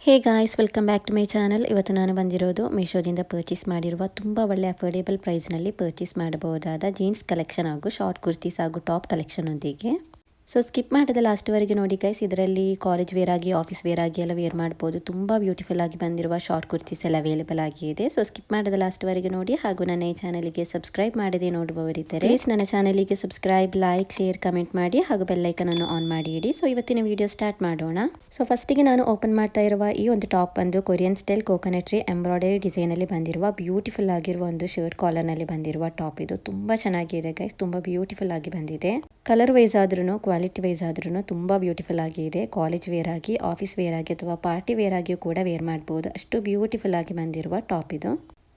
Hey guys, welcome back to my channel. ಇವತ್ತು ನಾನು ಬಂದಿರೋದು ಮೀಶೋದಿಂದ ಪರ್ಚೇಸ್ ಮಾಡಿರುವ ತುಂಬ ಒಳ್ಳೆ ಅಫೋರ್ಡೆಬಲ್ ಪ್ರೈಸ್ನಲ್ಲಿ ಪರ್ಚೇಸ್ ಮಾಡಬಹುದಾದ ಜೀನ್ಸ್ ಕಲೆಕ್ಷನ್ ಹಾಗೂ ಶಾರ್ಟ್ ಕುರ್ತೀಸ್ ಹಾಗೂ ಟಾಪ್ ಕಲೆಕ್ಷನ್ ಒಂದಿಗೆ. ಸೊ ಸ್ಕಿಪ್ ಮಾಡಿದ ಲಾಸ್ಟ್ವರೆಗೆ ನೋಡಿ ಗೈಸ್. ಇದರಲ್ಲಿ ಕಾಲೇಜ್ ವೇರ್ ಆಗಿ, ಆಫೀಸ್ ವೇರ್ ಆಗಿ ಎಲ್ಲ ವೇರ್ ಮಾಡ್ಬೋದು. ತುಂಬ ಬ್ಯೂಟಿಫುಲ್ ಆಗಿ ಬಂದಿರುವ ಶಾರ್ಟ್ ಕುರ್ತೀಸ್ ಎಲ್ಲ ಅವೈಲೇಬಲ್ ಆಗಿದೆ. ಸೊ ಸ್ಕಿಪ್ ಮಾಡಿದ ಲಾಸ್ಟ್ವರೆಗೆ ನೋಡಿ. ಹಾಗೂ ನನ್ನ ಈ ಚಾನಲ್ಗೆ ಸಬ್ಸ್ಕ್ರೈಬ್ ಮಾಡದೆ ನೋಡುವವರಿದ್ದರೆ ಪ್ಲೀಸ್ ನನ್ನ ಚಾನಲ್ಗೆ ಸಬ್ಸ್ಕ್ರೈಬ್, ಲೈಕ್, ಶೇರ್, ಕಮೆಂಟ್ ಮಾಡಿ ಹಾಗೂ ಬೆಲ್ಲೈಕನ್ ಅನ್ನು ಆನ್ ಮಾಡಿ ಇಡಿ. ಸೊ ಇವತ್ತಿನ ವಿಡಿಯೋ ಸ್ಟಾರ್ಟ್ ಮಾಡೋಣ. ಸೊ ಫಸ್ಟಿಗೆ ನಾನು ಓಪನ್ ಮಾಡ್ತಾ ಇರುವ ಈ ಒಂದು ಟಾಪ್ ಬಂದು Korean style coconut tree embroidery design ಅಲ್ಲಿ ಬಂದಿರುವ ಬ್ಯೂಟಿಫುಲ್ ಆಗಿರುವ ಒಂದು ಶರ್ಟ್ ಕಾಲರ್ ನಲ್ಲಿ ಬಂದಿರುವ ಟಾಪ್. ಇದು ತುಂಬಾ ಚೆನ್ನಾಗಿದೆ ಗೈಸ್, ತುಂಬಾ ಬ್ಯೂಟಿಫುಲ್ ಆಗಿ ಬಂದಿದೆ. ಕಲರ್ ವೈಸ್ ಆದ್ರೂ, ಕ್ವಾಲಿಟಿ ವೈಸ್ ಆದ್ರೂ ತುಂಬಾ ಬ್ಯೂಟಿಫುಲ್ ಆಗಿದೆ. ಕಾಲೇಜ್ ವೇರ್ ಆಗಿ, ಆಫೀಸ್ ವೇರ್ ಆಗಿ ಅಥವಾ ಪಾರ್ಟಿ ವೇರ್ ಆಗಿಯೂ ಕೂಡ ವೇರ್ ಮಾಡಬಹುದು. ಅಷ್ಟು ಬ್ಯೂಟಿಫುಲ್ ಆಗಿ ಬಂದಿರುವ ಟಾಪ್ ಇದು.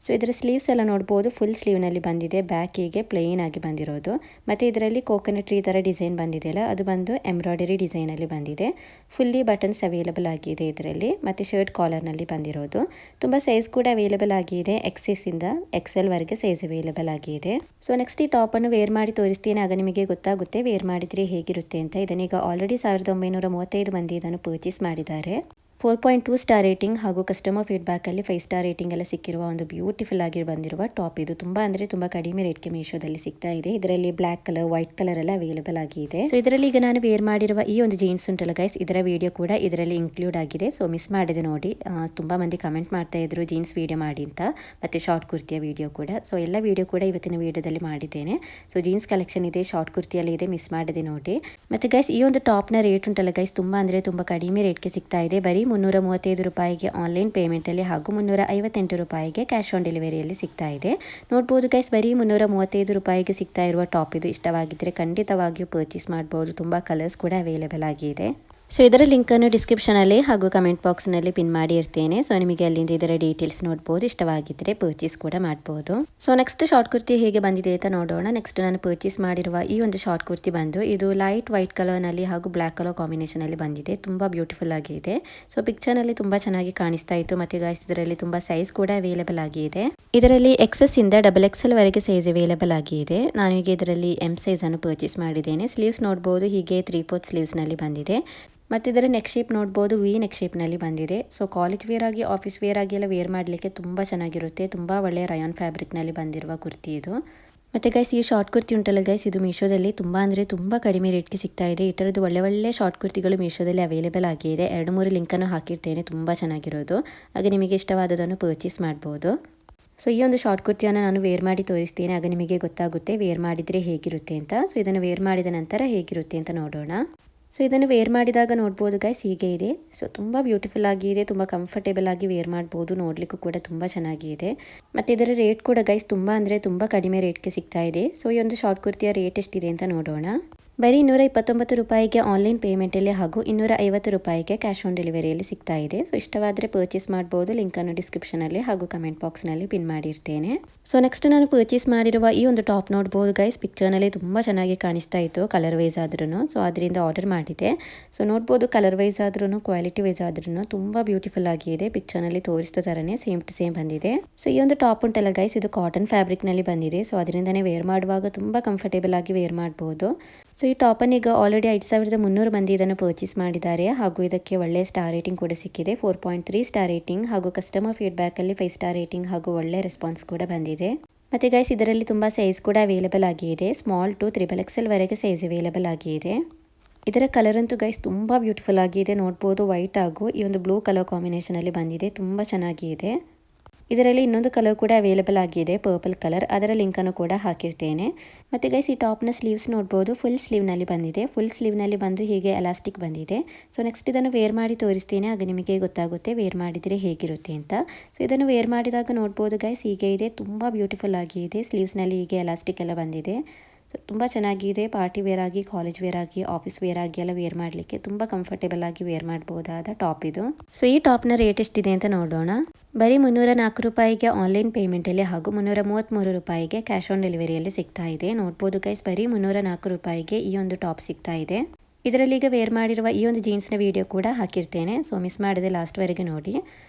ಸೊ ಇದರ ಸ್ಲೀವ್ಸ್ ಎಲ್ಲ ನೋಡ್ಬೋದು, ಫುಲ್ ಸ್ಲೀವ್ನಲ್ಲಿ ಬಂದಿದೆ. ಬ್ಯಾಕಿಗೆ ಪ್ಲೇನ್ ಆಗಿ ಬಂದಿರೋದು. ಮತ್ತು ಇದರಲ್ಲಿ ಕೋಕೋನಟ್ ಟ್ರೀ ಥರ ಡಿಸೈನ್ ಬಂದಿದೆಯಲ್ಲ, ಅದು ಬಂದು ಎಂಬ್ರಾಯ್ಡರಿ ಡಿಸೈನಲ್ಲಿ ಬಂದಿದೆ. ಫುಲ್ಲಿ ಬಟನ್ಸ್ ಅವೈಲೇಬಲ್ ಆಗಿದೆ ಇದರಲ್ಲಿ. ಮತ್ತು ಶರ್ಟ್ ಕಾಲರ್ನಲ್ಲಿ ಬಂದಿರೋದು. ತುಂಬ ಸೈಜ್ ಕೂಡ ಅವೈಲೇಬಲ್ ಆಗಿದೆ. ಎಕ್ಸೆಸ್ಸಿಂದ XL ವರೆಗೆ ಸೈಜ್ ಅವೈಲೇಬಲ್ ಆಗಿದೆ. ಸೊ ನೆಕ್ಸ್ಟ್ ಈ ಟಾಪನ್ನು ವೇರ್ ಮಾಡಿ ತೋರಿಸ್ತೀನಿ, ಆಗ ನಿಮಗೆ ಗೊತ್ತಾಗುತ್ತೆ ವೇರ್ ಮಾಡಿದರೆ ಹೇಗಿರುತ್ತೆ ಅಂತ. ಇದನ್ನೀಗ ಆಲ್ರೆಡಿ 1935 ಮಂದಿ ಇದನ್ನು ಪರ್ಚೇಸ್ ಮಾಡಿದ್ದಾರೆ. 4.2 ಸ್ಟಾರ್ ರೇಟಿಂಗ್ ಹಾಗೂ ಕಸ್ಟಮರ್ ಫೀಡ್ಬ್ಯಾಕಲ್ಲಿ 5 ಸ್ಟಾರ್ ರೇಟಿಂಗ್ ಎಲ್ಲ ಸಿಕ್ಕಿರುವ ಒಂದು ಬ್ಯೂಟಿಫುಲ್ ಆಗಿ ಬಂದಿರುವ ಟಾಪ್ ಇದು. ತುಂಬಾ ಅಂದರೆ ತುಂಬ ಕಡಿಮೆ ರೇಟ್ಗೆ ಮೀಶೋದಲ್ಲಿ ಸಿಗ್ತಾ ಇದೆ. ಇದರಲ್ಲಿ ಬ್ಲ್ಯಾಕ್ ಕಲರ್, ವೈಟ್ ಕಲರ್ ಎಲ್ಲ ಅವೈಲೇಬಲ್ ಆಗಿದೆ. ಸೊ ಇದರಲ್ಲಿ ಈಗ ನಾನು ವೇರ್ ಮಾಡಿರುವ ಈ ಒಂದು ಜೀನ್ಸ್ ಉಂಟಲ್ಲ ಗೈಸ್, ಇದರ ವಿಡಿಯೋ ಕೂಡ ಇದರಲ್ಲಿ ಇನ್ಕ್ಲೂಡ್ ಆಗಿದೆ. ಸೊ ಮಿಸ್ ಮಾಡಿದೆ ನೋಡಿ. ತುಂಬ ಮಂದಿ ಕಮೆಂಟ್ ಮಾಡ್ತಾ ಇದ್ರು ಜೀನ್ಸ್ ವಿಡಿಯೋ ಮಾಡಿ ಅಂತ, ಮತ್ತು ಶಾರ್ಟ್ ಕುರ್ತಿಯ ವಿಡಿಯೋ ಕೂಡ. ಸೊ ಎಲ್ಲ ವಿಡಿಯೋ ಕೂಡ ಇವತ್ತಿನ ವಿಡಿಯೋದಲ್ಲಿ ಮಾಡಿದ್ದೇನೆ. ಸೊ ಜೀನ್ಸ್ ಕಲೆಕ್ಷನ್ ಇದೆ, ಶಾರ್ಟ್ ಕುರ್ತಿಯಲ್ಲಿ ಇದೆ, ಮಿಸ್ ಮಾಡಿದೆ ನೋಡಿ. ಮತ್ತು ಗೈಸ್ ಈ ಒಂದು ಟಾಪ್ನ ರೇಟ್ ಉಂಟಲ್ಲ ಗೈಸ್, ತುಂಬ ಅಂದರೆ ತುಂಬ ಕಡಿಮೆ ರೇಟ್ಗೆ ಸಿಗ್ತಾ ಇದೆ. ಬರೀ 335 ರೂಪಾಯಿಗೆ ಆನ್ಲೈನ್ ಪೇಮೆಂಟಲ್ಲಿ ಹಾಗೂ 358 ರೂಪಾಯಿಗೆ ಕ್ಯಾಶ್ ಆನ್ ಡೆಲಿವರಿಯಲ್ಲಿ ಸಿಗ್ತಾ ಇದೆ. ನೋಡ್ಬೋದು ಗೈಸ್, ಬರೀ 335 ರೂಪಾಯಿಗೆ ಸಿಗ್ತಾ ಇರುವ ಟಾಪ್ ಇದು. ಇಷ್ಟವಾಗಿದ್ದರೆ ಖಂಡಿತವಾಗಿಯೂ ಪರ್ಚೇಸ್ ಮಾಡ್ಬೋದು. ತುಂಬ ಕಲರ್ಸ್ ಕೂಡ ಅವೈಲೇಬಲ್ ಆಗಿದೆ. ಸೊ ಇದರ ಲಿಂಕನ್ನು ಡಿಸ್ಕ್ರಿಪ್ಷನಲ್ಲಿ ಹಾಗೂ ಕಮೆಂಟ್ ಬಾಕ್ಸ್ನಲ್ಲಿ ಪಿನ್ ಮಾಡಿ ಇರ್ತೇನೆ. ಸೊ ನಿಮಗೆ ಅಲ್ಲಿಂದ ಇದರ ಡೀಟೇಲ್ಸ್ ನೋಡ್ಬೋದು. ಇಷ್ಟವಾಗಿದ್ದರೆ ಪರ್ಚೇಸ್ ಕೂಡ ಮಾಡ್ಬೋದು. ಸೊ ನೆಕ್ಸ್ಟ್ ಶಾರ್ಟ್ ಕುರ್ತಿ ಹೇಗೆ ಬಂದಿದೆ ಅಂತ ನೋಡೋಣ. ನೆಕ್ಸ್ಟ್ ನಾನು ಪರ್ಚೇಸ್ ಮಾಡಿರುವ ಈ ಒಂದು ಶಾರ್ಟ್ ಕುರ್ತಿ ಬಂದು ಇದು ಲೈಟ್ ವೈಟ್ ಕಲರ್ನಲ್ಲಿ ಹಾಗೂ ಬ್ಲ್ಯಾಕ್ ಕಲರ್ ಕಾಂಬಿನೇಷನಲ್ಲಿ ಬಂದಿದೆ. ತುಂಬ ಬ್ಯೂಟಿಫುಲ್ ಆಗಿದೆ. ಸೊ ಪಿಕ್ಚರ್ನಲ್ಲಿ ತುಂಬ ಚೆನ್ನಾಗಿ ಕಾಣಿಸ್ತಾ ಇತ್ತು. ಮತ್ತು ಗಾಯ್ಸ್ ಇದರಲ್ಲಿ ತುಂಬ ಸೈಜ್ ಕೂಡ ಅವೈಲೇಬಲ್ ಆಗಿದೆ. ಇದರಲ್ಲಿ XS ಇಂದ XXL ವರೆಗೆ ಸೈಜ್ ಅವೈಲೇಬಲ್ ಆಗಿದೆ. ನಾನೀಗ ಇದರಲ್ಲಿ M ಸೈಜ್ ಅನ್ನು ಪರ್ಚೇಸ್ ಮಾಡಿದ್ದೇನೆ. ಸ್ಲೀವ್ಸ್ ನೋಡ್ಬೋದು, ಹೀಗೆ 3/4 ಸ್ಲೀವ್ಸ್ನಲ್ಲಿ ಬಂದಿದೆ. ಮತ್ತು ಇದರ ನೆಕ್ ಶೇಪ್ ನೋಡ್ಬೋದು, ವಿ ನೆಕ್ ಶೇಪ್ನಲ್ಲಿ ಬಂದಿದೆ. ಸೊ ಕಾಲೇಜ್ ವೇರ್ ಆಗಿ, ಆಫೀಸ್ ವೇರ್ ಆಗಿ ಎಲ್ಲ ವೇರ್ ಮಾಡಲಿಕ್ಕೆ ತುಂಬ ಚೆನ್ನಾಗಿರುತ್ತೆ. ತುಂಬ ಒಳ್ಳೆಯ ರಯಾನ್ ಫ್ಯಾಬ್ರಿಕ್ನಲ್ಲಿ ಬಂದಿರುವ ಕುರ್ತಿ ಇದು. ಮತ್ತು ಗೈಸ್ ಈ ಶಾರ್ಟ್ ಕುರ್ತಿ ಉಂಟಲ್ಲ ಗೈಸ್, ಇದು ಮೀಶೋದಲ್ಲಿ ತುಂಬ ಅಂದರೆ ತುಂಬ ಕಡಿಮೆ ರೇಟ್ಗೆ ಸಿಗ್ತಾ ಇದೆ. ಈ ಥರದ್ದು ಒಳ್ಳೆ ಶಾರ್ಟ್ ಕುರ್ತಿಗಳು ಮೀಶೋದಲ್ಲಿ ಅವೈಲೇಬಲ್ ಆಗಿದೆ. 2-3 ಲಿಂಕನ್ನು ಹಾಕಿರ್ತೇನೆ, ತುಂಬ ಚೆನ್ನಾಗಿರೋದು. ಹಾಗೆ ನಿಮಗೆ ಇಷ್ಟವಾದದನ್ನು ಪರ್ಚೇಸ್ ಮಾಡ್ಬೋದು. ಸೊ ಈ ಒಂದು ಶಾರ್ಟ್ ಕುರ್ತಿಯನ್ನು ನಾನು ವೇರ್ ಮಾಡಿ ತೋರಿಸ್ತೀನಿ, ಆಗ ನಿಮಗೆ ಗೊತ್ತಾಗುತ್ತೆ ವೇರ್ ಮಾಡಿದರೆ ಹೇಗಿರುತ್ತೆ ಅಂತ. ಸೊ ಇದನ್ನು ವೇರ್ ಮಾಡಿದ ನಂತರ ಹೇಗಿರುತ್ತೆ ಅಂತ ನೋಡೋಣ. ಸೊ ಇದನ್ನು ವೇರ್ ಮಾಡಿದಾಗ ನೋಡ್ಬೋದು ಗೈಸ್, ಹೀಗೆ ಇದೆ. ಸೊ ತುಂಬ ಬ್ಯೂಟಿಫುಲ್ ಆಗಿದೆ, ತುಂಬ ಕಂಫರ್ಟೇಬಲ್ ಆಗಿ ವೇರ್ ಮಾಡ್ಬೋದು. ನೋಡಲಿಕ್ಕೂ ಕೂಡ ತುಂಬ ಚೆನ್ನಾಗಿದೆ. ಮತ್ತು ಇದರ ರೇಟ್ ಕೂಡ ಗೈಸ್ ತುಂಬ ಅಂದರೆ ತುಂಬ ಕಡಿಮೆ ರೇಟ್ಗೆ ಸಿಗ್ತಾ ಇದೆ. ಸೊ ಈ ಒಂದು ಶಾರ್ಟ್ ಕುರ್ತಿಯ ರೇಟ್ ಎಷ್ಟಿದೆ ಅಂತ ನೋಡೋಣ. ಬರೀ 229 ರೂಪಾಯಿಗೆ ಆನ್ಲೈನ್ ಪೇಮೆಂಟಲ್ಲಿ ಹಾಗೂ 250 ರೂಪಾಯಿಗೆ ಕ್ಯಾಶ್ ಆನ್ ಡೆಲಿವರಿಯಲ್ಲಿ ಸಿಗ್ತಾ ಇದೆ. ಸೊ ಇಷ್ಟವಾದರೆ ಪರ್ಚೇಸ್ ಮಾಡ್ಬೋದು. ಲಿಂಕನ್ನು ಡಿಸ್ಕ್ರಿಪ್ಷನಲ್ಲಿ ಹಾಗೂ ಕಮೆಂಟ್ ಬಾಕ್ಸ್ನಲ್ಲಿ ಪಿನ್ ಮಾಡಿರ್ತೇನೆ. ಸೊ ನೆಕ್ಸ್ಟ್ ನಾನು ಪರ್ಚೇಸ್ ಮಾಡಿರುವ ಈ ಒಂದು ಟಾಪ್ ನೋಡ್ಬೋದು ಗೈಸ್, ಪಿಕ್ಚರ್ನಲ್ಲಿ ತುಂಬ ಚೆನ್ನಾಗಿ ಕಾಣಿಸ್ತಾ ಇತ್ತು ಕಲರ್ ವೈಸ್ ಆದ್ರೂ. ಸೊ ಅದರಿಂದ ಆರ್ಡರ್ ಮಾಡಿದೆ. ಸೊ ನೋಡ್ಬೋದು ಕಲರ್ ವೈಸ್ ಆದ್ರೂ, ಕ್ವಾಲಿಟಿ ವೈಸ್ ಆದ್ರೂ ತುಂಬ ಬ್ಯೂಟಿಫುಲ್ ಆಗಿದೆ. ಪಿಕ್ಚರ್ನಲ್ಲಿ ತೋರಿಸಿದ ಥರನೇ ಸೇಮ್ ಟು ಸೇಮ್ ಬಂದಿದೆ. ಸೊ ಈ ಒಂದು ಟಾಪ್ ಉಂಟಲ್ಲ ಗೈಸ್, ಇದು ಕಾಟನ್ ಫ್ಯಾಬ್ರಿಕ್ನಲ್ಲಿ ಬಂದಿದೆ. ಸೊ ಅದರಿಂದನೇ ವೇರ್ ಮಾಡುವಾಗ ತುಂಬ ಕಂಫರ್ಟೇಬಲ್ ಆಗಿ ವೇರ್ ಮಾಡ್ಬೋದು. ಸೊ ಈ ಟಾಪನ್ನು ಈಗ ಆಲ್ರೆಡಿ 5300 ಮಂದಿ ಇದನ್ನು ಪರ್ಚೇಸ್ ಮಾಡಿದ್ದಾರೆ. ಹಾಗೂ ಇದಕ್ಕೆ ಒಳ್ಳೆಯ ಸ್ಟಾರ್ ರೇಟಿಂಗ್ ಕೂಡ ಸಿಕ್ಕಿದೆ, 4.3 ಸ್ಟಾರ್ ರೇಟಿಂಗ್ ಹಾಗೂ ಕಸ್ಟಮರ್ ಫೀಡ್ಬ್ಯಾಕಲ್ಲಿ 5 ಸ್ಟಾರ್ ರೇಟಿಂಗ್ ಹಾಗೂ ಒಳ್ಳೆ ರೆಸ್ಪಾನ್ಸ್ ಕೂಡ ಬಂದಿದೆ. ಮತ್ತು ಗೈಸ್ ಇದರಲ್ಲಿ ತುಂಬ ಸೈಜ್ ಕೂಡ ಅವೈಲೇಬಲ್ ಆಗಿದೆ. ಸ್ಮಾಲ್ ಟು XXL ವರೆಗೆ ಸೈಜ್ ಅವೈಲೇಬಲ್ ಆಗಿದೆ. ಇದರ ಕಲರ್ ಅಂತೂ ಗೈಸ್ ತುಂಬ ಬ್ಯೂಟಿಫುಲ್ ಆಗಿದೆ. ನೋಡ್ಬೋದು ವೈಟ್ ಹಾಗೂ ಈ ಒಂದು ಬ್ಲೂ ಕಲರ್ ಕಾಂಬಿನೇಷನಲ್ಲಿ ಬಂದಿದೆ, ತುಂಬ ಚೆನ್ನಾಗಿದೆ. ಇದರಲ್ಲಿ ಇನ್ನೊಂದು ಕಲರ್ ಕೂಡ ಅವೈಲೇಬಲ್ ಆಗಿದೆ, ಪರ್ಪಲ್ ಕಲರ್. ಅದರ ಲಿಂಕನ್ನು ಕೂಡ ಹಾಕಿರ್ತೇನೆ. ಮತ್ತು ಗೈಸ್ ಈ ಟಾಪ್ನ ಸ್ಲೀವ್ಸ್ ನೋಡ್ಬೋದು, ಫುಲ್ ಸ್ಲೀವ್ನಲ್ಲಿ ಬಂದಿದೆ. ಫುಲ್ ಸ್ಲೀವ್ನಲ್ಲಿ ಬಂದು ಹೀಗೆ ಎಲಾಸ್ಟಿಕ್ ಬಂದಿದೆ. ಸೊ ನೆಕ್ಸ್ಟ್ ಇದನ್ನು ವೇರ್ ಮಾಡಿ ತೋರಿಸ್ತೇನೆ, ಆಗ ನಿಮಗೆ ಗೊತ್ತಾಗುತ್ತೆ ವೇರ್ ಮಾಡಿದರೆ ಹೇಗಿರುತ್ತೆ ಅಂತ. ಸೊ ಇದನ್ನು ವೇರ್ ಮಾಡಿದಾಗ ನೋಡ್ಬೋದು ಗೈಸ್, ಹೀಗೆ ಇದೆ, ತುಂಬ ಬ್ಯೂಟಿಫುಲ್ ಆಗಿದೆ. ಸ್ಲೀವ್ಸ್ನಲ್ಲಿ ಹೀಗೆ ಎಲಾಸ್ಟಿಕ್ ಎಲ್ಲ ಬಂದಿದೆ. ಸೊ ತುಂಬ ಚೆನ್ನಾಗಿದೆ. ಪಾರ್ಟಿ ವೇರ್ ಆಗಿ, ಕಾಲೇಜ್ ವೇರ್ ಆಗಿ, ಆಫೀಸ್ ವೇರ್ ಆಗಿ ಎಲ್ಲ ವೇರ್ ಮಾಡಲಿಕ್ಕೆ ತುಂಬ ಕಂಫರ್ಟೇಬಲ್ ಆಗಿ ವೇರ್ ಮಾಡಬಹುದಾದ ಟಾಪ್ ಇದು. ಸೊ ಈ ಟಾಪ್ನ ರೇಟ್ ಎಷ್ಟಿದೆ ಅಂತ ನೋಡೋಣ. ಬರೀ 304 ರೂಪಾಯಿಗೆ ಆನ್ಲೈನ್ ಪೇಮೆಂಟಲ್ಲಿ ಹಾಗೂ 333 ರೂಪಾಯಿಗೆ ಕ್ಯಾಶ್ ಆನ್ ಡೆಲಿವರಿಯಲ್ಲಿ ಸಿಗ್ತಾ ಇದೆ. ನೋಡ್ಬೋದು ಗೈಸ್, ಬರೀ 304 ರೂಪಾಯಿಗೆ ಈ ಒಂದು ಟಾಪ್ ಸಿಗ್ತಾ ಇದೆ. ಇದರಲ್ಲಿ ಈಗ ವೇರ್ ಮಾಡಿರುವ ಈ ಒಂದು ಜೀನ್ಸ್ನ ವಿಡಿಯೋ ಕೂಡ ಹಾಕಿರ್ತೇನೆ. ಸೊ ಮಿಸ್ ಮಾಡದೆ ಲಾಸ್ಟ್ವರೆಗೆ ನೋಡಿ.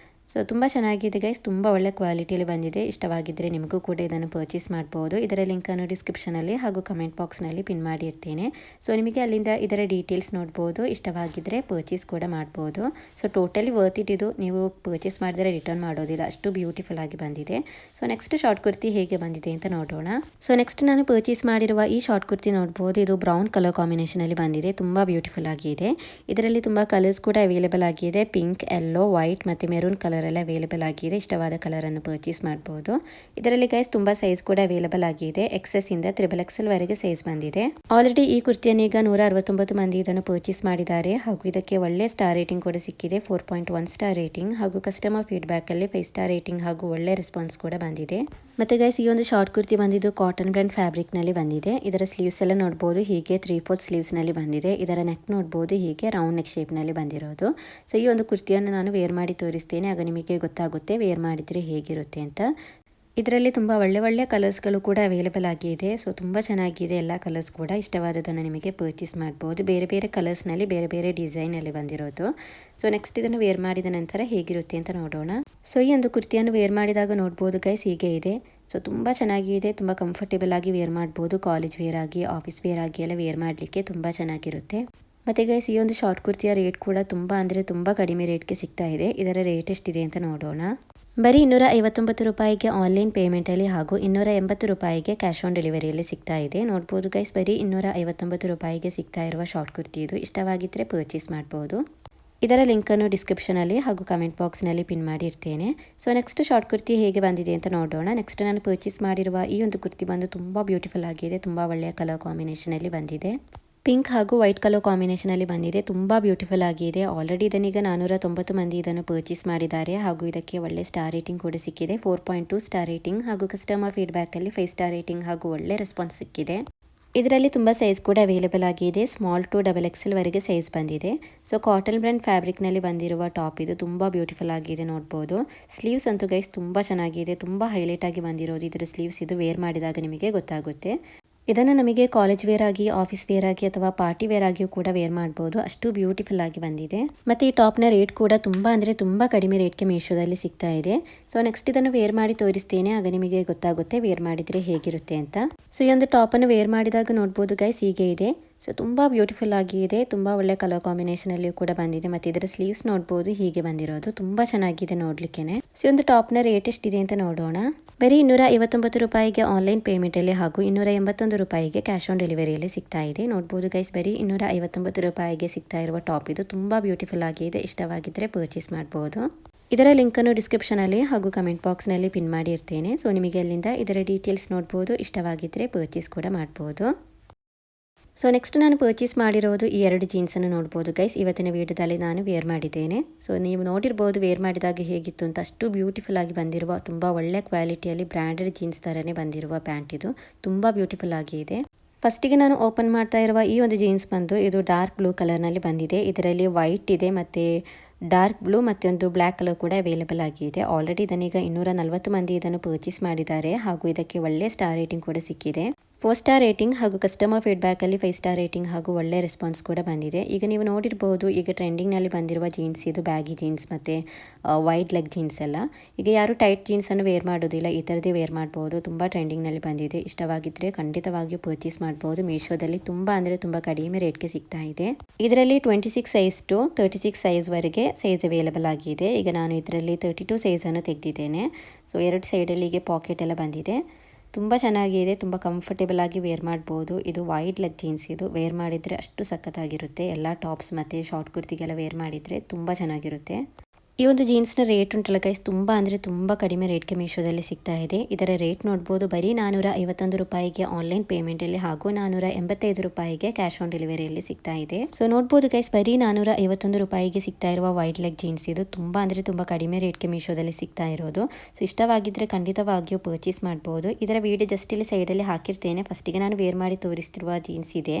ಸೊ ತುಂಬ ಚೆನ್ನಾಗಿದೆ ಗೈಸ್, ತುಂಬ ಒಳ್ಳೆ ಕ್ವಾಲಿಟಿಯಲ್ಲಿ ಬಂದಿದೆ. ಇಷ್ಟವಾಗಿದ್ದರೆ ನಿಮಗೂ ಕೂಡ ಇದನ್ನು ಪರ್ಚೇಸ್ ಮಾಡ್ಬೋದು. ಇದರ ಲಿಂಕನ್ನು ಡಿಸ್ಕ್ರಿಪ್ಷನಲ್ಲಿ ಹಾಗೂ ಕಮೆಂಟ್ ಬಾಕ್ಸ್ನಲ್ಲಿ ಪಿನ್ ಮಾಡಿರ್ತೀನಿ. ಸೊ ನಿಮಗೆ ಅಲ್ಲಿಂದ ಇದರ ಡೀಟೇಲ್ಸ್ ನೋಡ್ಬೋದು. ಇಷ್ಟವಾಗಿದ್ದರೆ ಪರ್ಚೇಸ್ ಕೂಡ ಮಾಡ್ಬೋದು. ಸೊ ಟೋಟಲಿ ವರ್ತ್ ಇಟ್ ಇದು, ನೀವು ಪರ್ಚೇಸ್ ಮಾಡಿದರೆ ರಿಟರ್ನ್ ಮಾಡೋದಿಲ್ಲ, ಅಷ್ಟು ಬ್ಯೂಟಿಫುಲ್ ಆಗಿ ಬಂದಿದೆ. ಸೊ ನೆಕ್ಸ್ಟ್ ಶಾರ್ಟ್ ಕುರ್ತಿ ಹೇಗೆ ಬಂದಿದೆ ಅಂತ ನೋಡೋಣ. ಸೊ ನೆಕ್ಸ್ಟ್ ನಾನು ಪರ್ಚೇಸ್ ಮಾಡಿರುವ ಈ ಶಾರ್ಟ್ ಕುರ್ತಿ ನೋಡ್ಬೋದು. ಇದು ಬ್ರೌನ್ ಕಲರ್ ಕಾಂಬಿನೇಷನಲ್ಲಿ ಬಂದಿದೆ, ತುಂಬ ಬ್ಯೂಟಿಫುಲ್ ಆಗಿದೆ. ಇದರಲ್ಲಿ ತುಂಬ ಕಲರ್ಸ್ ಕೂಡ ಅವೈಲೇಬಲ್ ಆಗಿದೆ. ಪಿಂಕ್, ಯೆಲ್ಲೋ, ವೈಟ್ ಮತ್ತು ಮೆರೂನ್ ಕಲರ್ ಎಲ್ಲ ಅವೈಲೇಬಲ್ ಆಗಿದೆ. ಇಷ್ಟವಾದ ಕಲರ್ ಅನ್ನು ಪರ್ಚೇಸ್ ಮಾಡಬಹುದು. ಇದರಲ್ಲಿ ಗೈಸ್ ತುಂಬಾ ಸೈಜ್ ಕೂಡ ಅವೈಲೇಬಲ್ ಆಗಿದೆ. XS ಇಂದ XXL ವರೆಗೆ ಸೈಜ್ ಬಂದಿದೆ. ಆಲ್ರೆಡಿ ಈ ಕುರ್ತಿಯನ್ನು ಈಗ 169 ಮಂದಿ ಇದನ್ನು ಪರ್ಚೇಸ್ ಮಾಡಿದ್ದಾರೆ ಹಾಗೂ ಇದಕ್ಕೆ ಒಳ್ಳೆ ಸ್ಟಾರ್ ರೇಟಿಂಗ್ ಕೂಡ ಸಿಕ್ಕಿದೆ. 4.1 ಸ್ಟಾರ್ ರೇಟಿಂಗ್ ಹಾಗೂ ಕಸ್ಟಮರ್ ಫೀಡ್ಬ್ಯಾಕ್ ಅಲ್ಲಿ 5 ಸ್ಟಾರ್ ರೇಟಿಂಗ್ ಹಾಗೂ ಒಳ್ಳೆ ರೆಸ್ಪಾನ್ಸ್ ಕೂಡ ಬಂದಿದೆ. ಮತ್ತೆ ಗೈಸ್ ಈ ಒಂದು ಶಾರ್ಟ್ ಕುರ್ತಿ ಬಂದಿದ್ದು ಕಾಟನ್ ಬ್ರ್ಯಾಂಡ್ ಫ್ಯಾಬ್ರಿಕ್ ನಲ್ಲಿ ಬಂದಿದೆ. ಇದರ ಸ್ಲೀವ್ಸ್ ಎಲ್ಲ ನೋಡಬಹುದು, ಹೀಗೆ 3/4 ಸ್ಲೀವ್ಸ್ ನಲ್ಲಿ ಬಂದಿದೆ. ಇದರ ನೆಕ್ ನೋಡಬಹುದು, ಹೀಗೆ ರೌಂಡ್ ನೆಕ್ ಶೇಪ್ ನಲ್ಲಿ ಬಂದಿರೋದು. ಸೊ ಈ ಒಂದು ಕುರ್ತಿಯನ್ನು ನಾನು ವೇರ್ ಮಾಡಿ ತೋರಿಸ್ತೇನೆ, ಆಗ ನಿಮಗೆ ಗೊತ್ತಾಗುತ್ತೆ ವೇರ್ ಮಾಡಿದ್ರೆ ಹೇಗಿರುತ್ತೆ ಅಂತ. ಇದರಲ್ಲಿ ತುಂಬ ಒಳ್ಳೆ ಕಲರ್ಸ್ಗಳು ಕೂಡ ಅವೈಲೇಬಲ್ ಆಗಿದೆ. ಸೊ ತುಂಬ ಚೆನ್ನಾಗಿದೆ ಎಲ್ಲ ಕಲರ್ಸ್ ಕೂಡ. ಇಷ್ಟವಾದದನ್ನು ನಿಮಗೆ ಪರ್ಚೇಸ್ ಮಾಡ್ಬೋದು. ಬೇರೆ ಬೇರೆ ಕಲರ್ಸ್ನಲ್ಲಿ ಬೇರೆ ಬೇರೆ ಡಿಸೈನಲ್ಲಿ ಬಂದಿರೋದು. ಸೊ ನೆಕ್ಸ್ಟ್ ಇದನ್ನು ವೇರ್ ಮಾಡಿದ ನಂತರ ಹೇಗಿರುತ್ತೆ ಅಂತ ನೋಡೋಣ. ಸೊ ಈ ಒಂದು ಕುರ್ತಿಯನ್ನು ವೇರ್ ಮಾಡಿದಾಗ ನೋಡ್ಬೋದು ಗೈಸ್, ಹೀಗೆ ಇದೆ. ಸೊ ತುಂಬ ಚೆನ್ನಾಗಿದೆ, ತುಂಬ ಕಂಫರ್ಟೇಬಲ್ ಆಗಿ ವೇರ್ ಮಾಡ್ಬೋದು. ಕಾಲೇಜ್ ವೇರ್ ಆಗಿ, ಆಫೀಸ್ ವೇರ್ ಆಗಿ ಎಲ್ಲ ವೇರ್ ಮಾಡಲಿಕ್ಕೆ ತುಂಬ ಚೆನ್ನಾಗಿರುತ್ತೆ. ಮತ್ತು ಗೈಸ್ ಈ ಒಂದು ಶಾರ್ಟ್ ಕುರ್ತಿಯ ರೇಟ್ ಕೂಡ ತುಂಬ ಕಡಿಮೆ ರೇಟ್ಗೆ ಸಿಗ್ತಾ ಇದೆ. ಇದರ ರೇಟ್ ಎಷ್ಟಿದೆ ಅಂತ ನೋಡೋಣ. ಬರೀ 259 ರೂಪಾಯಿಗೆ ಆನ್ಲೈನ್ ಪೇಮೆಂಟಲ್ಲಿ ಹಾಗೂ 280 ರೂಪಾಯಿಗೆ ಕ್ಯಾಶ್ ಆನ್ ಡೆಲಿವರಿಯಲ್ಲಿ ಸಿಗ್ತಾ ಇದೆ. ನೋಡ್ಬೋದು ಗೈಸ್, ಬರೀ 259 ರೂಪಾಯಿಗೆ ಸಿಗ್ತಾ ಇರುವ ಶಾರ್ಟ್ ಕುರ್ತಿ ಇದು. ಇಷ್ಟವಾಗಿದ್ದರೆ ಪರ್ಚೇಸ್ ಮಾಡ್ಬೋದು. ಇದರ ಲಿಂಕನ್ನು ಡಿಸ್ಕ್ರಿಪ್ಷನಲ್ಲಿ ಹಾಗೂ ಕಮೆಂಟ್ ಬಾಕ್ಸ್ನಲ್ಲಿ ಪಿನ್ ಮಾಡಿರ್ತೇನೆ. ಸೊ ನೆಕ್ಸ್ಟ್ ಶಾರ್ಟ್ ಕುರ್ತಿ ಹೇಗೆ ಬಂದಿದೆ ಅಂತ ನೋಡೋಣ. ನೆಕ್ಸ್ಟ್ ನಾನು ಪರ್ಚೇಸ್ ಮಾಡಿರುವ ಈ ಒಂದು ಕುರ್ತಿ ಬಂದು ತುಂಬ ಬ್ಯೂಟಿಫುಲ್ ಆಗಿದೆ. ತುಂಬ ಒಳ್ಳೆಯ ಕಲರ್ ಕಾಂಬಿನೇಷನಲ್ಲಿ ಬಂದಿದೆ. ಪಿಂಕ್ ಹಾಗೂ ವೈಟ್ ಕಲರ್ ಕಾಂಬಿನೇಷನಲ್ಲಿ ಬಂದಿದೆ. ತುಂಬ ಬ್ಯೂಟಿಫುಲ್ ಆಗಿದೆ. ಆಲ್ರೆಡಿ ಇದನ್ನೀಗ 490 ಮಂದಿ ಇದನ್ನು ಪರ್ಚೇಸ್ ಮಾಡಿದ್ದಾರೆ ಹಾಗೂ ಇದಕ್ಕೆ ಒಳ್ಳೆ ಸ್ಟಾರ್ ರೇಟಿಂಗ್ ಕೂಡ ಸಿಕ್ಕಿದೆ. 4.2 ಸ್ಟಾರ್ ರೇಟಿಂಗ್ ಹಾಗೂ ಕಸ್ಟಮರ್ ಫೀಡ್ಬ್ಯಾಕಲ್ಲಿ 5 ಸ್ಟಾರ್ ರೇಟಿಂಗ್ ಹಾಗೂ ಒಳ್ಳೆ ರೆಸ್ಪಾನ್ಸ್ ಸಿಕ್ಕಿದೆ. ಇದರಲ್ಲಿ ತುಂಬ ಸೈಜ್ ಕೂಡ ಅವೈಲೇಬಲ್ ಆಗಿದೆ. ಸ್ಮಾಲ್ ಟು XXL ವರೆಗೆ ಸೈಜ್ ಬಂದಿದೆ. ಸೊ ಕಾಟನ್ ಬ್ರ್ಯಾಂಡ್ ಫ್ಯಾಬ್ರಿಕ್ನಲ್ಲಿ ಬಂದಿರುವ ಟಾಪ್ ಇದು ತುಂಬ ಬ್ಯೂಟಿಫುಲ್ ಆಗಿದೆ ನೋಡ್ಬೋದು. ಸ್ಲೀವ್ಸ್ ಅಂತೂ ಗೈಸ್ ತುಂಬ ಚೆನ್ನಾಗಿದೆ, ತುಂಬ ಹೈಲೈಟ್ ಆಗಿ ಬಂದಿರೋದು ಇದರ ಸ್ಲೀವ್ಸ್. ಇದು ವೇರ್ ಮಾಡಿದಾಗ ನಿಮಗೆ ಗೊತ್ತಾಗುತ್ತೆ. ಇದನ್ನು ನಮಗೆ ಕಾಲೇಜ್ ವೇರ್ ಆಗಿ, ಆಫೀಸ್ ವೇರ್ ಆಗಿ ಅಥವಾ ಪಾರ್ಟಿ ವೇರ್ ಆಗಿಯೂ ಕೂಡ ವೇರ್ ಮಾಡ್ಬೋದು. ಅಷ್ಟು ಬ್ಯೂಟಿಫುಲ್ ಆಗಿ ಬಂದಿದೆ. ಮತ್ತು ಈ ಟಾಪ್ನ ರೇಟ್ ಕೂಡ ತುಂಬ ಕಡಿಮೆ ರೇಟ್ಗೆ ಮೀಶೋದಲ್ಲಿ ಸಿಗ್ತಾ ಇದೆ. ಸೊ ನೆಕ್ಸ್ಟ್ ಇದನ್ನು ವೇರ್ ಮಾಡಿ ತೋರಿಸ್ತೇನೆ, ಆಗ ನಿಮಗೆ ಗೊತ್ತಾಗುತ್ತೆ ವೇರ್ ಮಾಡಿದರೆ ಹೇಗಿರುತ್ತೆ ಅಂತ. ಸೊ ಈ ಒಂದು ಟಾಪನ್ನು ವೇರ್ ಮಾಡಿದಾಗ ನೋಡ್ಬೋದು ಗೈಸ್, ಹೀಗೆ ಇದೆ. ಸೊ ತುಂಬ ಬ್ಯೂಟಿಫುಲ್ ಆಗಿ ಇದೆ. ತುಂಬ ಒಳ್ಳೆ ಕಲರ್ ಕಾಂಬಿನೇಷನಲ್ಲಿಯೂ ಕೂಡ ಬಂದಿದೆ. ಮತ್ತು ಇದರ ಸ್ಲೀವ್ಸ್ ನೋಡ್ಬೋದು, ಹೀಗೆ ಬಂದಿರೋದು. ತುಂಬ ಚೆನ್ನಾಗಿದೆ ನೋಡ್ಲಿಕ್ಕೆ. ಸೊ ಒಂದು ಟಾಪ್ನ ರೇಟ್ ಎಷ್ಟಿದೆ ಅಂತ ನೋಡೋಣ. ಬರೀ 259 ರೂಪಾಯಿಗೆ ಆನ್ಲೈನ್ ಪೇಮೆಂಟಲ್ಲಿ ಹಾಗೂ 281 ರೂಪಾಯಿಗೆ ಕ್ಯಾಶ್ ಆನ್ ಡೆಲಿವರಿಯಲ್ಲಿ ಸಿಗ್ತಾ ಇದೆ. ನೋಡ್ಬೋದು ಗೈಸ್, ಬರೀ 259 ರೂಪಾಯಿಗೆ ಸಿಗ್ತಾ ಇರುವ ಟಾಪ್ ಇದು. ತುಂಬ ಬ್ಯೂಟಿಫುಲ್ ಆಗಿದೆ. ಇಷ್ಟವಾಗಿದ್ದರೆ ಪರ್ಚೇಸ್ ಮಾಡ್ಬೋದು. ಇದರ ಲಿಂಕನ್ನು ಡಿಸ್ಕ್ರಿಪ್ಷನಲ್ಲಿ ಹಾಗೂ ಕಮೆಂಟ್ ಬಾಕ್ಸ್ನಲ್ಲಿ ಪಿನ್ ಮಾಡಿರ್ತೇನೆ. ಸೊ ನಿಮಗೆ ಅಲ್ಲಿಂದ ಇದರ ಡೀಟೇಲ್ಸ್ ನೋಡ್ಬೋದು. ಇಷ್ಟವಾಗಿದ್ದರೆ ಪರ್ಚೇಸ್ ಕೂಡ ಮಾಡ್ಬೋದು. ಸೊ ನೆಕ್ಸ್ಟ್ ನಾನು ಪರ್ಚೇಸ್ ಮಾಡಿರೋದು ಈ 2 ಜೀನ್ಸನ್ನು ನೋಡ್ಬೋದು ಗೈಸ್. ಇವತ್ತಿನ ವಿಡಿಯೋದಲ್ಲಿ ನಾನು ವೇರ್ ಮಾಡಿದ್ದೇನೆ. ಸೊ ನೀವು ನೋಡಿರ್ಬೋದು ವೇರ್ ಮಾಡಿದಾಗ ಹೇಗಿತ್ತು ಅಂತ. ಅಷ್ಟು ಬ್ಯೂಟಿಫುಲ್ ಆಗಿ ಬಂದಿರುವ, ತುಂಬ ಒಳ್ಳೆ ಕ್ವಾಲಿಟಿಯಲ್ಲಿ ಬ್ರ್ಯಾಂಡೆಡ್ ಜೀನ್ಸ್ ಥರನೇ ಬಂದಿರುವ ಪ್ಯಾಂಟ್ ಇದು. ತುಂಬ ಬ್ಯೂಟಿಫುಲ್ ಆಗಿ ಇದೆ. ಫಸ್ಟಿಗೆ ನಾನು ಓಪನ್ ಮಾಡ್ತಾ ಇರುವ ಈ ಒಂದು ಜೀನ್ಸ್ ಬಂದು ಇದು ಡಾರ್ಕ್ ಬ್ಲೂ ಕಲರ್ನಲ್ಲಿ ಬಂದಿದೆ. ಇದರಲ್ಲಿ ವೈಟ್ ಇದೆ ಮತ್ತು ಡಾರ್ಕ್ ಬ್ಲೂ ಮತ್ತೊಂದು ಬ್ಲ್ಯಾಕ್ ಕಲರ್ ಕೂಡ ಅವೈಲೇಬಲ್ ಆಗಿದೆ. ಆಲ್ರೆಡಿ ಇದನ್ನೀಗ 240 ಮಂದಿ ಇದನ್ನು ಪರ್ಚೇಸ್ ಮಾಡಿದ್ದಾರೆ ಹಾಗೂ ಇದಕ್ಕೆ ಒಳ್ಳೆ ಸ್ಟಾರ್ ರೇಟಿಂಗ್ ಕೂಡ ಸಿಕ್ಕಿದೆ. 4 ಸ್ಟಾರ್ ರೇಟಿಂಗ್ ಹಾಗೂ ಕಸ್ಟಮರ್ ಫೀಡ್ಬ್ಯಾಕಲ್ಲಿ 5 ಸ್ಟಾರ್ ರೇಟಿಂಗ್ ಹಾಗೂ ಒಳ್ಳೆ ರೆಸ್ಪಾನ್ಸ್ ಕೂಡ ಬಂದಿದೆ. ಈಗ ನೀವು ನೋಡಿರ್ಬೋದು, ಈಗ ಟ್ರೆಂಡಿಂಗ್ನಲ್ಲಿ ಬಂದಿರುವ ಜೀನ್ಸ್ ಇದು ಬ್ಯಾಗಿ ಜೀನ್ಸ್ ಮತ್ತು ವೈಡ್ ಲೆಗ್ ಜೀನ್ಸ್ ಎಲ್ಲ. ಈಗ ಯಾರು ಟೈಟ್ ಜೀನ್ಸನ್ನು ವೇರ್ ಮಾಡೋದಿಲ್ಲ, ಈ ಥರದೇ ವೇರ್ ಮಾಡ್ಬೋದು. ತುಂಬ ಟ್ರೆಂಡಿಂಗ್ನಲ್ಲಿ ಬಂದಿದೆ. ಇಷ್ಟವಾಗಿದ್ದರೆ ಖಂಡಿತವಾಗಿಯೂ ಪರ್ಚೇಸ್ ಮಾಡ್ಬೋದು. ಮೀಶೋದಲ್ಲಿ ತುಂಬ ಕಡಿಮೆ ರೇಟ್ಗೆ ಸಿಗ್ತಾ ಇದೆ. ಇದರಲ್ಲಿ 26 ಸೈಜ್ ಟು 36 ಸೈಜ್ವರೆಗೆ ಸೈಜ್ ಅವೈಲೇಬಲ್ ಆಗಿದೆ. ಈಗ ನಾನು ಇದರಲ್ಲಿ 32 ಸೈಜನ್ನು ತೆಗೆದಿದ್ದೇನೆ. ಸೊ 2 ಸೈಡಲ್ಲಿ ಹೀಗೆ ಪಾಕೆಟ್ ಎಲ್ಲ ಬಂದಿದೆ. ತುಂಬ ಚೆನ್ನಾಗಿದೆ, ತುಂಬ ಕಂಫರ್ಟೇಬಲ್ ಆಗಿ ವೇರ್ ಮಾಡ್ಬೋದು. ಇದು ವೈಡ್ ಲೆಗ್ ಜೀನ್ಸ್. ಇದು ವೇರ್ ಮಾಡಿದರೆ ಅಷ್ಟು ಸಖತ್ತಾಗಿರುತ್ತೆ. ಎಲ್ಲ ಟಾಪ್ಸ್ ಮತ್ತು ಶಾರ್ಟ್ ಕುರ್ತಿಗೆಲ್ಲ ವೇರ್ ಮಾಡಿದರೆ ತುಂಬ ಚೆನ್ನಾಗಿರುತ್ತೆ. ಈ ಒಂದು ಜೀನ್ಸ್ನ ರೇಟ್ ಉಂಟಲ್ಲ ಗೈಸ್, ತುಂಬ ಕಡಿಮೆ ರೇಟ್ಗೆ ಮೀಶೋದಲ್ಲಿ ಸಿಗ್ತಾ ಇದೆ. ಇದರ ರೇಟ್ ನೋಡ್ಬೋದು, ಬರೀ 451 ರೂಪಾಯಿಗೆ ಆನ್ಲೈನ್ ಪೇಮೆಂಟಲ್ಲಿ ಹಾಗೂ 485 ರೂಪಾಯಿಗೆ ಕ್ಯಾಶ್ ಆನ್ ಡೆಲಿವರಿಯಲ್ಲಿ ಸಿಗ್ತಾ ಇದೆ. ಸೊ ನೋಡ್ಬೋದು ಗೈಸ್, ಬರೀ 451 ರೂಪಾಯಿಗೆ ಸಿಗ್ತಾ ಇರುವ ವೈಡ್ ಲೆಗ್ ಜೀನ್ಸ್ ಇದು. ತುಂಬ ಕಡಿಮೆ ರೇಟ್ಗೆ ಮೀಶೋದಲ್ಲಿ ಸಿಗ್ತಾ ಇರೋದು. ಸೊ ಇಷ್ಟವಾಗಿದ್ದರೆ ಖಂಡಿತವಾಗಿಯೂ ಪರ್ಚೇಸ್ ಮಾಡ್ಬೋದು. ಇದರ ವಿಡಿಯೋ ಜಸ್ಟ್ ಇಲ್ಲಿ ಸೈಡಲ್ಲಿ ಹಾಕಿರ್ತೇನೆ. ಫಸ್ಟಿಗೆ ನಾನು ವೇರ್ ಮಾಡಿ ತೋರಿಸ್ತಿರುವ ಜೀನ್ಸ್ ಇದೆ.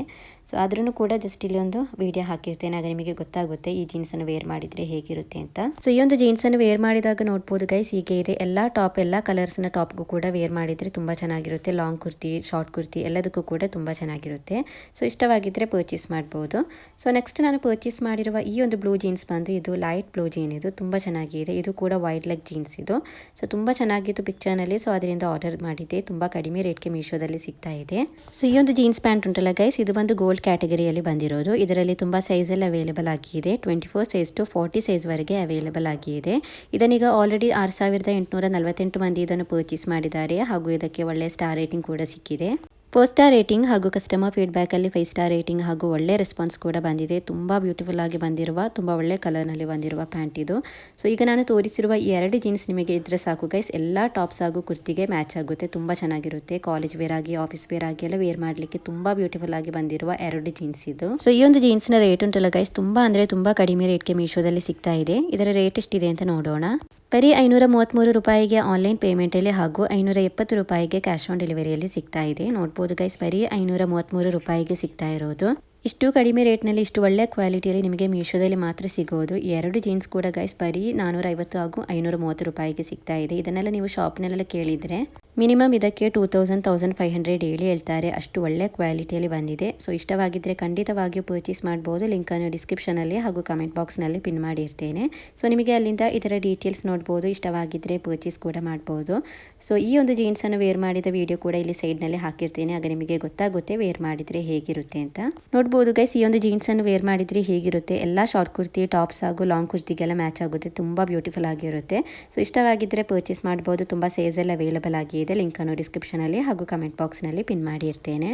ಸೊ ಆದ್ರೂ ಕೂಡ ಜಸ್ಟ್ ಇಲ್ಲಿ ಒಂದು ವಿಡಿಯೋ ಹಾಕಿರ್ತೇನೆ, ಆಗ ನಿಮಗೆ ಗೊತ್ತಾಗುತ್ತೆ ಈ ಜೀನ್ಸನ್ನು ವೇರ್ ಮಾಡಿದರೆ ಹೇಗಿರುತ್ತೆ ಅಂತ. ಸೊ ಈ ಒಂದು ಜೀನ್ಸನ್ನು ವೇರ್ ಮಾಡಿದಾಗ ನೋಡ್ಬೋದು ಗೈಸ್ ಹೀಗೆ ಇದೆ. ಎಲ್ಲ ಕಲರ್ಸ್ನ ಟಾಪ್ಗೂ ಕೂಡ ವೇರ್ ಮಾಡಿದರೆ ತುಂಬ ಚೆನ್ನಾಗಿರುತ್ತೆ. ಲಾಂಗ್ ಕುರ್ತಿ, ಶಾರ್ಟ್ ಕುರ್ತಿ ಎಲ್ಲದಕ್ಕೂ ಕೂಡ ತುಂಬ ಚೆನ್ನಾಗಿರುತ್ತೆ. ಸೊ ಇಷ್ಟವಾಗಿದ್ದರೆ ಪರ್ಚೇಸ್ ಮಾಡ್ಬೋದು. ಸೊ ನೆಕ್ಸ್ಟ್ ನಾನು ಪರ್ಚೇಸ್ ಮಾಡಿರುವ ಈ ಒಂದು ಬ್ಲೂ ಜೀನ್ಸ್ ಬಂದು ಇದು ಲೈಟ್ ಬ್ಲೂ ಜೀನ್, ಇದು ತುಂಬ ಚೆನ್ನಾಗಿದೆ. ಇದು ಕೂಡ ವೈಡ್ ಲೆಗ್ ಜೀನ್ಸ್ ಇದು. ಸೊ ತುಂಬ ಚೆನ್ನಾಗಿತ್ತು ಪಿಕ್ಚರ್ನಲ್ಲಿ. ಸೊ ಅದರಿಂದ ಆರ್ಡರ್ ಮಾಡಿದ್ದೆ. ತುಂಬ ಕಡಿಮೆ ರೇಟ್ಗೆ ಮೀಶೋದಲ್ಲಿ ಸಿಗ್ತಾ ಇದೆ. ಸೊ ಈ ಒಂದು ಜೀನ್ಸ್ ಪ್ಯಾಂಟ್ ಉಂಟಲ್ಲ ಗೈಸ್, ಇದು ಬಂದು ಗೋಲ್ಡ್ ಕ್ಯಾಟಗರಿಯಲ್ಲಿ ಬಂದಿರೋದು. ಇದರಲ್ಲಿ ತುಂಬ ಸೈಜಲ್ಲಿ ಅವೈಲೇಬಲ್ ಆಗಿದೆ. 24 ಸೈಜ್ ಟು 40 ಸೈಜ್ವರೆಗೆ ಅವೈಲೇಬಲ್ ಆಗಿದೆ. ಇದನ್ನೀಗ ಆಲ್ರೆಡಿ 6848 ಮಂದಿ ಇದನ್ನು ಪರ್ಚೇಸ್ ಮಾಡಿದ್ದಾರೆ ಹಾಗೂ ಇದಕ್ಕೆ ಒಳ್ಳೆ ಸ್ಟಾರ್ ರೇಟಿಂಗ್ ಕೂಡ ಸಿಕ್ಕಿದೆ. 4 ಸ್ಟಾರ್ ರೇಟಿಂಗ್ ಹಾಗೂ ಕಸ್ಟಮರ್ ಫೀಡ್ಬ್ಯಾಕಲ್ಲಿ 5 ಸ್ಟಾರ್ ರೇಟಿಂಗ್ ಹಾಗೂ ಒಳ್ಳೆ ರೆಸ್ಪಾನ್ಸ್ ಕೂಡ ಬಂದಿದೆ. ತುಂಬ ಬ್ಯೂಟಿಫುಲ್ ಆಗಿ ಬಂದಿರುವ, ತುಂಬ ಒಳ್ಳೆ ಕಲರ್ನಲ್ಲಿ ಬಂದಿರುವ ಪ್ಯಾಂಟ್ ಇದು. ಸೊ ಈಗ ನಾನು ತೋರಿಸಿರುವ ಈ 2 ಜೀನ್ಸ್ ನಿಮಗೆ ಇದ್ರೆ ಸಾಕು ಗೈಸ್. ಎಲ್ಲ ಟಾಪ್ಸ್ ಹಾಗೂ ಕುರ್ತಿಗೆ ಮ್ಯಾಚ್ ಆಗುತ್ತೆ. ತುಂಬ ಚೆನ್ನಾಗಿರುತ್ತೆ. ಕಾಲೇಜ್ ವೇರ್ ಆಗಿ, ಆಫೀಸ್ ವೇರ್ ಆಗಿ ಎಲ್ಲ ವೇರ್ ಮಾಡಲಿಕ್ಕೆ ತುಂಬ ಬ್ಯೂಟಿಫುಲ್ ಆಗಿ ಬಂದಿರುವ 2 ಜೀನ್ಸ್ ಇದು. ಸೊ ಈ ಒಂದು ಜೀನ್ಸ್ನ ರೇಟ್ ಉಂಟಲ್ಲ ಗೈಸ್, ತುಂಬ ಕಡಿಮೆ ರೇಟ್ಗೆ ಮೀಶೋದಲ್ಲಿ ಸಿಗ್ತಾ ಇದೆ. ಇದರ ರೇಟ್ ಎಷ್ಟಿದೆ ಅಂತ ನೋಡೋಣ. ಬರೀ 533 ರೂಪಾಯಿಗೆ ಆನ್ಲೈನ್ ಪೇಮೆಂಟಲ್ಲಿ ಹಾಗೂ 570 ರೂಪಾಯಿಗೆ ಕ್ಯಾಶ್ ಆನ್ ಡೆಲಿವರಿಯಲ್ಲಿ ಸಿಗ್ತಾ ಇದೆ. ನೋಡ್ಬೋದು ಗೈಸ್, ಬರೀ 533 ರೂಪಾಯಿಗೆ ಸಿಗ್ತಾ ಇರೋದು. ಇಷ್ಟು ಕಡಿಮೆ ರೇಟ್ನಲ್ಲಿ ಇಷ್ಟು ಒಳ್ಳೆ ಕ್ವಾಲಿಟಿಯಲ್ಲಿ ನಿಮಗೆ ಮೀಶೋದಲ್ಲಿ ಮಾತ್ರ ಸಿಗೋದು. ಈ 2 ಜೀನ್ಸ್ ಕೂಡ ಗೈಸ್ ಬರೀ 450 ಹಾಗೂ 530 ರೂಪಾಯಿಗೆ ಸಿಗ್ತಾ ಇದೆ. ಇದನ್ನೆಲ್ಲ ನೀವು ಶಾಪ್ನಲ್ಲೆಲ್ಲ ಕೇಳಿದರೆ ಮಿನಿಮಮ್ ಇದಕ್ಕೆ 1500 ಹೇಳಿ ಹೇಳ್ತಾರೆ. ಅಷ್ಟು ಒಳ್ಳೆ ಕ್ವಾಲಿಟಿಯಲ್ಲಿ ಬಂದಿದೆ. ಸೊ ಇಷ್ಟವಾಗಿದ್ದರೆ ಖಂಡಿತವಾಗಿಯೂ ಪರ್ಚೇಸ್ ಮಾಡ್ಬೋದು. ಲಿಂಕನ್ನು ಡಿಸ್ಕ್ರಿಪ್ಷನಲ್ಲಿ ಹಾಗೂ ಕಮೆಂಟ್ ಬಾಕ್ಸ್ನಲ್ಲಿ ಪಿನ್ ಮಾಡಿರ್ತೇನೆ. ಸೊ ನಿಮಗೆ ಅಲ್ಲಿಂದ ಇದರ ಡೀಟೇಲ್ಸ್ ನೋಡ್ಬೋದು. ಇಷ್ಟವಾಗಿದ್ದರೆ ಪರ್ಚೇಸ್ ಕೂಡ ಮಾಡ್ಬೋದು. ಸೊ ಈ ಒಂದು ಜೀನ್ಸನ್ನು ವೇರ್ ಮಾಡಿದ ವಿಡಿಯೋ ಕೂಡ ಇಲ್ಲಿ ಸೈಡ್ನಲ್ಲಿ ಹಾಕಿರ್ತೇನೆ. ಆಗ ನಿಮಗೆ ಗೊತ್ತಾಗುತ್ತೆ ವೇರ್ ಮಾಡಿದರೆ ಹೇಗಿರುತ್ತೆ ಅಂತ. ನೋಡ್ಬೋದು ಗೈಸ್, ಈ ಒಂದು ಜೀನ್ಸನ್ನು ವೇರ್ ಮಾಡಿದರೆ ಹೇಗಿರುತ್ತೆ. ಎಲ್ಲ ಶಾರ್ಟ್ ಕುರ್ತಿ, ಟಾಪ್ಸ್ ಹಾಗೂ ಲಾಂಗ್ ಕುರ್ತಿಗೆಲ್ಲ ಮ್ಯಾಚ್ ಆಗುತ್ತೆ. ತುಂಬ ಬ್ಯೂಟಿಫುಲ್ ಆಗಿರುತ್ತೆ. ಸೊ ಇಷ್ಟವಾಗಿದ್ದರೆ ಪರ್ಚೇಸ್ ಮಾಡ್ಬೋದು. ತುಂಬ ಸೈಜಲ್ಲಿ ಅವೈಲೇಬಲ್ ಆಗಿದೆ. ಲಿಂಕನ್ನು ಡಿಸ್ಕ್ರಿಪ್ಷನಲ್ಲಿ ಹಾಗೂ ಕಮೆಂಟ್ ಬಾಕ್ಸ್ನಲ್ಲಿ ಪಿನ್ ಮಾಡಿರ್ತೇನೆ.